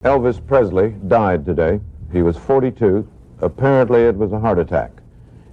Elvis Presley died today. He was 42. Apparently it was a heart attack.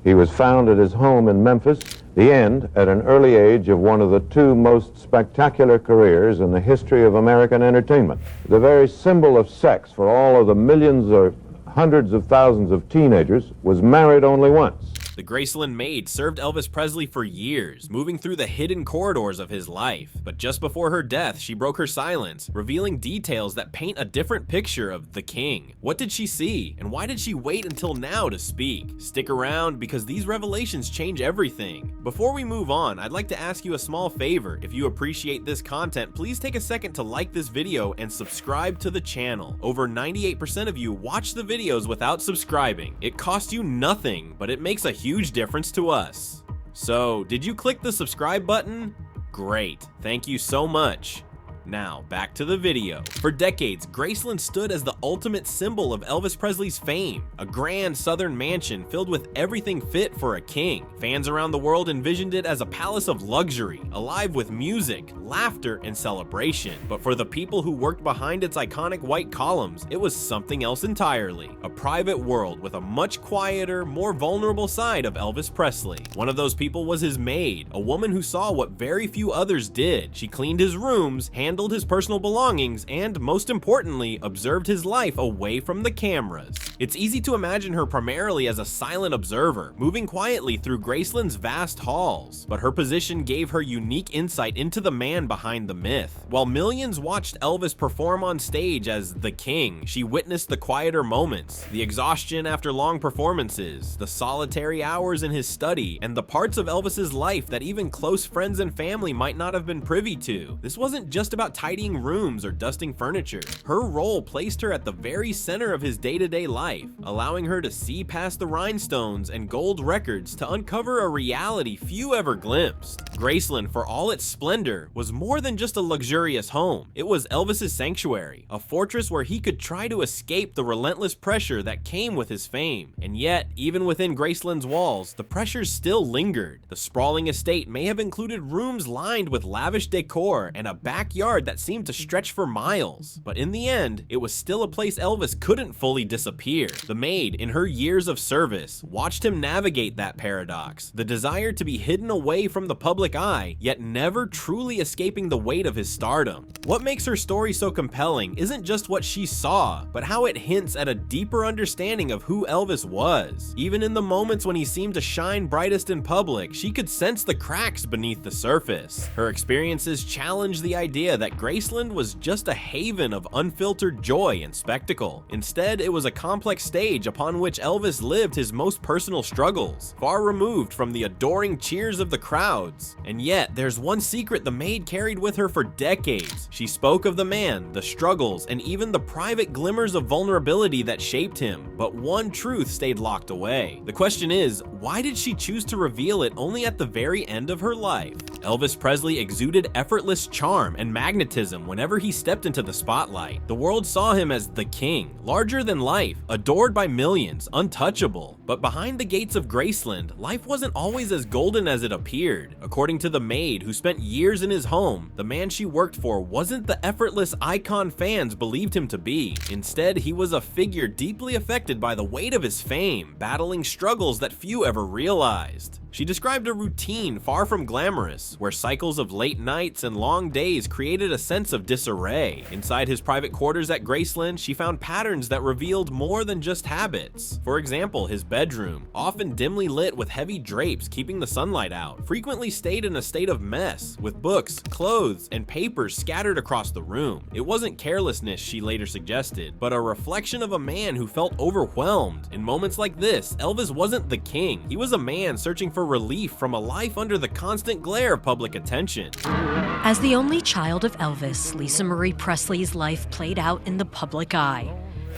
He was found at his home in Memphis, the end at an early age of one of the two most spectacular careers in the history of American entertainment. The very symbol of sex for all of the millions or hundreds of thousands of teenagers was married only once. The Graceland Maid served Elvis Presley for years, moving through the hidden corridors of his life. But just before her death, she broke her silence, revealing details that paint a different picture of the king. What did she see, and why did she wait until now to speak? Stick around, because these revelations change everything. Before we move on, I'd like to ask you a small favor. If you appreciate this content, please take a second to like this video and subscribe to the channel. Over 98% of you watch the videos without subscribing. It costs you nothing, but it makes a huge difference to us. So, did you click the subscribe button? Great, thank you so much. Now, back to the video. For decades, Graceland stood as the ultimate symbol of Elvis Presley's fame, a grand southern mansion filled with everything fit for a king. Fans around the world envisioned it as a palace of luxury, alive with music, laughter, and celebration. But for the people who worked behind its iconic white columns, it was something else entirely. A private world with a much quieter, more vulnerable side of Elvis Presley. One of those people was his maid, a woman who saw what very few others did. She cleaned his rooms, handled his personal belongings, and most importantly, observed his life away from the cameras. It's easy to imagine her primarily as a silent observer, moving quietly through Graceland's vast halls, but her position gave her unique insight into the man behind the myth. While millions watched Elvis perform on stage as the king, she witnessed the quieter moments, the exhaustion after long performances, the solitary hours in his study, and the parts of Elvis's life that even close friends and family might not have been privy to. This wasn't just about tidying rooms or dusting furniture. Her role placed her at the very center of his day-to-day life, allowing her to see past the rhinestones and gold records to uncover a reality few ever glimpsed. Graceland, for all its splendor, was more than just a luxurious home. It was Elvis's sanctuary, a fortress where he could try to escape the relentless pressure that came with his fame. And yet, even within Graceland's walls, the pressures still lingered. The sprawling estate may have included rooms lined with lavish decor and a backyard that seemed to stretch for miles. But in the end, it was still a place Elvis couldn't fully disappear. The maid, in her years of service, watched him navigate that paradox, the desire to be hidden away from the public eye, yet never truly escaping the weight of his stardom. What makes her story so compelling isn't just what she saw, but how it hints at a deeper understanding of who Elvis was. Even in the moments when he seemed to shine brightest in public, she could sense the cracks beneath the surface. Her experiences challenged the idea that Graceland was just a haven of unfiltered joy and spectacle. Instead, it was a complex stage upon which Elvis lived his most personal struggles, far removed from the adoring cheers of the crowds. And yet, there's one secret the maid carried with her for decades. She spoke of the man, the struggles, and even the private glimmers of vulnerability that shaped him. But one truth stayed locked away. The question is, why did she choose to reveal it only at the very end of her life? Elvis Presley exuded effortless charm and magnetism whenever he stepped into the spotlight. The world saw him as the king, larger than life, adored by millions, untouchable. But behind the gates of Graceland, life wasn't always as golden as it appeared. According to the maid, who spent years in his home, the man she worked for wasn't the effortless icon fans believed him to be. Instead, he was a figure deeply affected by the weight of his fame, battling struggles that few ever realized. She described a routine far from glamorous, where cycles of late nights and long days created a sense of disarray. Inside his private quarters at Graceland, she found patterns that revealed more than just habits. For example, his bedroom, often dimly lit with heavy drapes keeping the sunlight out, frequently stayed in a state of mess, with books, clothes, and papers scattered across the room. It wasn't carelessness, she later suggested, but a reflection of a man who felt overwhelmed. In moments like this, Elvis wasn't the king. He was a man searching for relief from a life under the constant glare of public attention. As the only child of Elvis, Lisa Marie Presley's life played out in the public eye.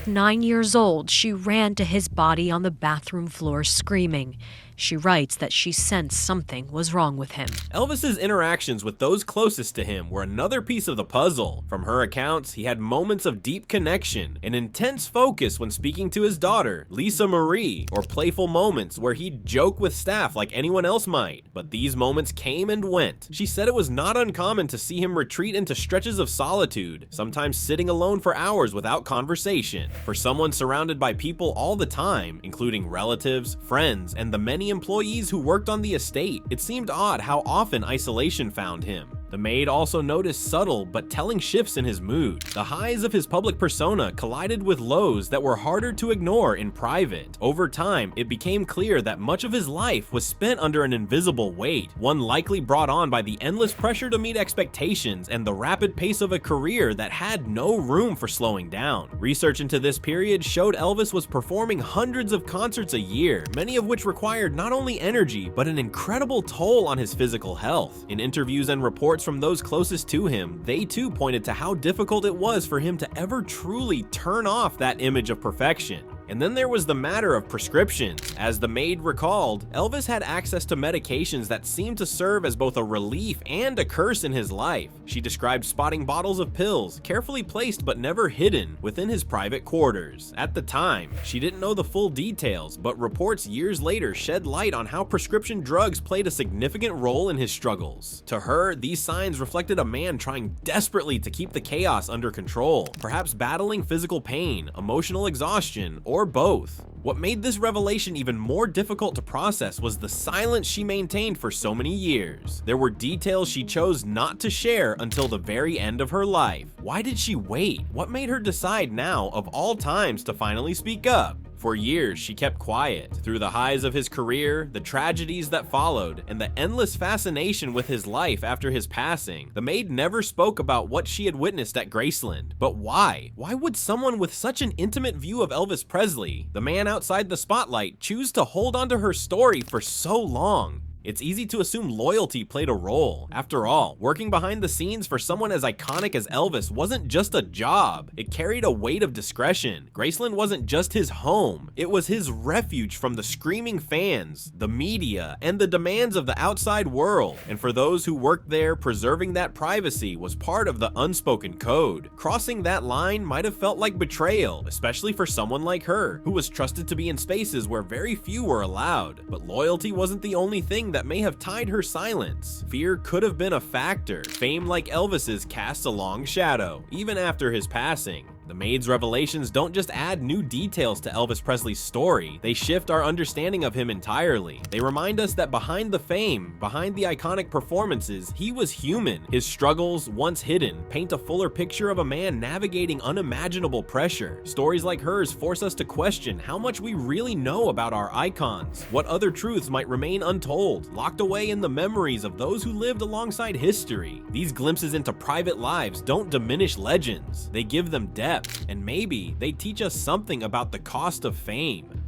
9 years old, she ran to his body on the bathroom floor screaming. She writes that she sensed something was wrong with him. Elvis's interactions with those closest to him were another piece of the puzzle. From her accounts, he had moments of deep connection, an intense focus when speaking to his daughter, Lisa Marie, or playful moments where he'd joke with staff like anyone else might. But these moments came and went. She said it was not uncommon to see him retreat into stretches of solitude, sometimes sitting alone for hours without conversation. For someone surrounded by people all the time, including relatives, friends, and the many employees who worked on the estate, it seemed odd how often isolation found him. The Maid also noticed subtle but telling shifts in his mood. The highs of his public persona collided with lows that were harder to ignore in private. Over time, it became clear that much of his life was spent under an invisible weight, one likely brought on by the endless pressure to meet expectations and the rapid pace of a career that had no room for slowing down. Research into this period showed Elvis was performing hundreds of concerts a year, many of which required not only energy, but an incredible toll on his physical health. In interviews and reports from those closest to him, they too pointed to how difficult it was for him to ever truly turn off that image of perfection. And then there was the matter of prescriptions. As the Maid recalled, Elvis had access to medications that seemed to serve as both a relief and a curse in his life. She described spotting bottles of pills, carefully placed but never hidden, within his private quarters. At the time, she didn't know the full details, but reports years later shed light on how prescription drugs played a significant role in his struggles. To her, these signs reflected a man trying desperately to keep the chaos under control, perhaps battling physical pain, emotional exhaustion, or both. What made this revelation even more difficult to process was the silence she maintained for so many years. There were details she chose not to share until the very end of her life. Why did she wait? What made her decide now, of all times, to finally speak up? For years, she kept quiet. Through the highs of his career, the tragedies that followed, and the endless fascination with his life after his passing, the Maid never spoke about what she had witnessed at Graceland. But why? Why would someone with such an intimate view of Elvis Presley, the man outside the spotlight, choose to hold onto her story for so long? It's easy to assume loyalty played a role. After all, working behind the scenes for someone as iconic as Elvis wasn't just a job. It carried a weight of discretion. Graceland wasn't just his home. It was his refuge from the screaming fans, the media, and the demands of the outside world. And for those who worked there, preserving that privacy was part of the unspoken code. Crossing that line might have felt like betrayal, especially for someone like her, who was trusted to be in spaces where very few were allowed. But loyalty wasn't the only thing that may have tied her silence. Fear could have been a factor. Fame like Elvis's casts a long shadow, even after his passing. The Maid's revelations don't just add new details to Elvis Presley's story, they shift our understanding of him entirely. They remind us that behind the fame, behind the iconic performances, he was human. His struggles, once hidden, paint a fuller picture of a man navigating unimaginable pressure. Stories like hers force us to question how much we really know about our icons, what other truths might remain untold, locked away in the memories of those who lived alongside history. These glimpses into private lives don't diminish legends, they give them depth. And maybe they teach us something about the cost of fame.